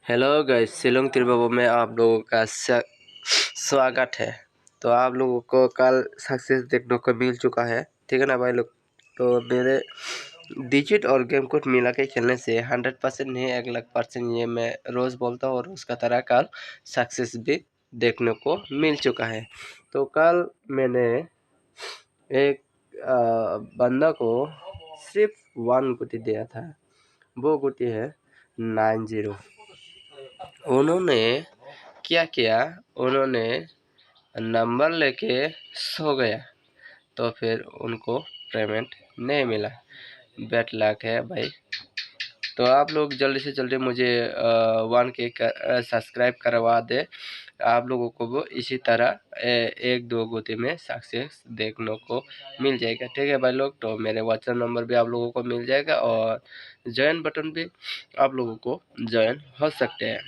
Hello guys, Shillong त्रिबाबू में आप लोगों का स्वागत है। तो आप लोगों को कल सक्सेस देखने को मिल चुका है, ठीक है ना भाई लोग। तो मेरे डिजिट और गेम कोड मिला के खेलने से 100% नहीं 1,00,000% ये मैं रोज़ बोलता हूँ और उसका तरह कल सक्सेस भी देखने को मिल चुका है। तो कल मैंने एक बंदा को सिर्फ 1 गुटी दिया था, वो गुटी है 90। उन्होंने क्या किया, उन्होंने नंबर लेके सो गया, तो फिर उनको पेमेंट नहीं मिला। बैड लक है भाई। तो आप लोग जल्दी से जल्दी मुझे 1K सब्सक्राइब करवा दे। आप लोगों को वो इसी तरह एक दो गोते में सक्सेस देखने को मिल जाएगा, ठीक है भाई लोग। तो मेरे व्हाट्सएप नंबर भी आप लोगों को मिल जाएगा और ज्वाइन बटन भी आप लोगों को ज्वाइन हो सकते हैं।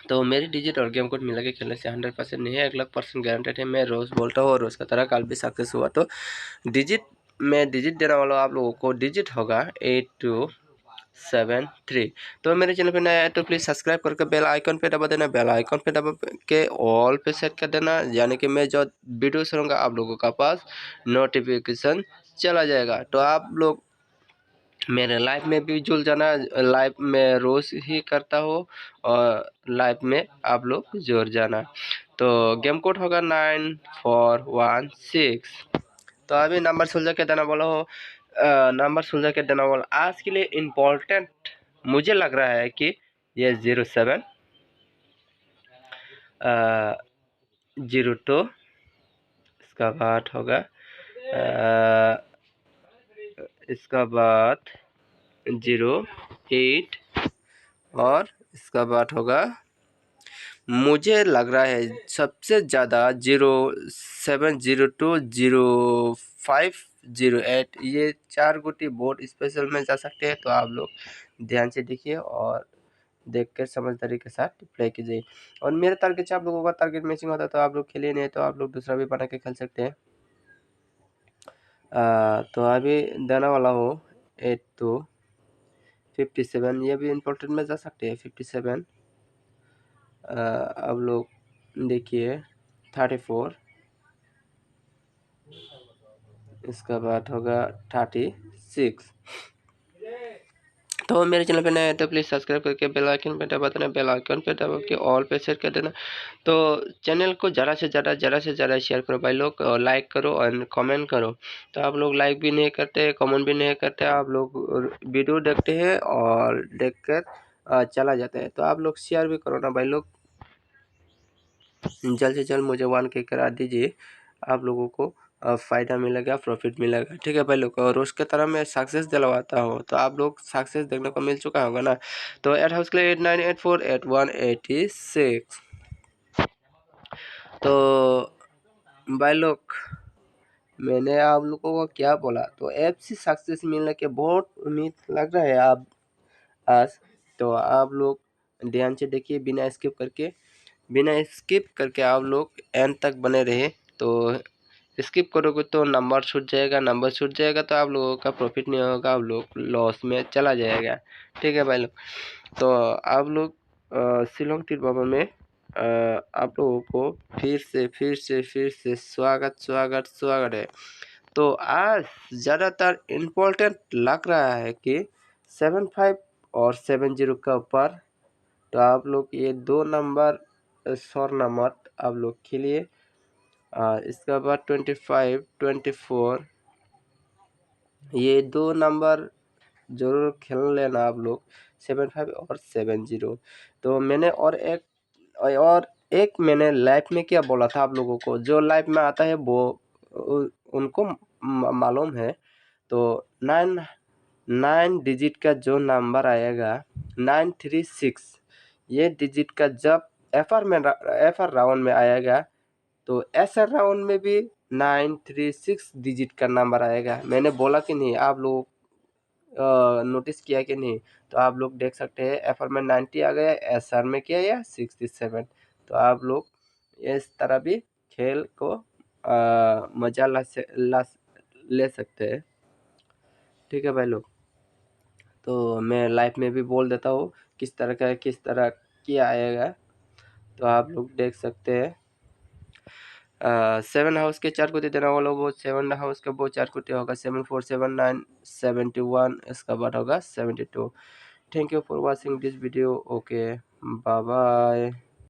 तो मेरी डिजिट और गेम कोड मिला के खेलने से 100% नहीं है 1,00,000% गारंटेड है। मैं रोज़ बोलता हूँ और उसका तरह कल भी सक्सेस हुआ। तो डिजिट में डिजिट देने वाला आप लोगों को डिजिट होगा 8273। तो मेरे चैनल पे नया है तो प्लीज़ सब्सक्राइब करके बेल आइकन पे दबा देना। बेल आइकन पे दबा के ऑल पे सेट कर देना, यानी कि मैं जो वीडियो करूँगा आप लोगों का पास नोटिफिकेशन चला जाएगा। तो आप लोग मेरे लाइव में भी जुड़ जाना। लाइव में रोज़ ही करता हूँ और लाइव में आप लोग जुड़ जाना। तो गेम कोड होगा 9416। तो अभी नंबर सुलझा के देना बोला हो, नंबर सुलझा के देना बोला। आज के लिए इम्पोर्टेंट मुझे लग रहा है कि ये 07 02, इसका बाद होगा इसका बाद 08 और इसका बाद होगा, मुझे लग रहा है सबसे ज़्यादा 0702 0508। ये 4 गुटी बोर्ड स्पेशल में जा सकते हैं। तो आप लोग ध्यान से देखिए और देखकर समझदारी के साथ प्ले कीजिए। और मेरे टारगेट से आप लोगों का टारगेट मैचिंग होता है तो आप लोग खेलिए, नहीं तो आप लोग दूसरा भी बना के खेल सकते हैं। तो अभी देने वाला हो 8 to 57। ये भी इम्पोर्टेंट में जा सकते हैं 57। अब लोग देखिए 34, इसका बाद होगा 36। तो मेरे चैनल पे नए हैं तो प्लीज़ सब्सक्राइब करके बेल आइकन पे दबा देना। बेल आइकन पे दबा के ऑल पे सेट कर देना। तो चैनल को ज़्यादा से ज़्यादा शेयर करो भाई लोग, और लाइक करो और कमेंट करो। तो आप लोग लाइक भी नहीं करते, कमेंट भी नहीं करते, आप लोग वीडियो देखते हैं और देख कर चला जाता है। तो आप लोग शेयर भी करो ना भाई लोग। जल्द से जल्द मुझे 1K करा दीजिए, आप लोगों को फ़ायदा मिलेगा, प्रॉफिट मिलेगा, ठीक है भाई लोग। और उसके तरह मैं सक्सेस दिलवाता हूँ तो आप लोग सक्सेस देखने को मिल चुका होगा ना। तो एट हाउस के लिए 89848186। तो भाई लोग मैंने आप लोगों को क्या बोला, तो ऐप से सक्सेस मिलने के बहुत उम्मीद लग रहा है आप आज। तो आप लोग ध्यान से देखिए, बिना स्किप करके आप लोग एंड तक बने रहे। तो स्किप करोगे तो नंबर छूट जाएगा तो आप लोगों का प्रॉफिट नहीं होगा, आप लोग लॉस में चला जाएगा, ठीक है भाई लोग। तो आप लोग शिलोंग त्रिबाबा में आप लोगों को फिर से स्वागत है। तो आज ज़्यादातर इम्पोर्टेंट लग रहा है कि 75 और 70 का ऊपर। तो आप लोग ये 2 नंबर छोड़ना मत, आप लोग खेलिए। इसके बाद 25 24 ये 2 नंबर ज़रूर खेल लेना आप लोग, 75 और 70। तो मैंने एक मैंने लाइव में क्या बोला था आप लोगों को, जो लाइव में आता है वो उनको मालूम है। तो 9 डिजिट का जो नंबर आएगा 936, ये डिजिट का जब एफआर राउंड में आएगा तो एसआर राउंड में भी 936 डिजिट का नंबर आएगा। मैंने बोला कि नहीं, आप लोग नोटिस किया कि नहीं? तो आप लोग देख सकते हैं एफआर में 90 आ गया, एसआर में क्या है 67। तो आप लोग इस तरह भी खेल को मज़ा ले सकते हैं, ठीक है भाई लोग। तो मैं लाइव में भी बोल देता हूँ किस तरह का किस तरह क्या आएगा, तो आप लोग देख सकते हैं। 7 हाउस के 4 कुत्ते देना वाला वो 7 हाउस का वो 4 कुत्ते होगा 7 4 7 9 71, इसका बाद होगा 72। Thank you for watching this video. Okay, bye bye.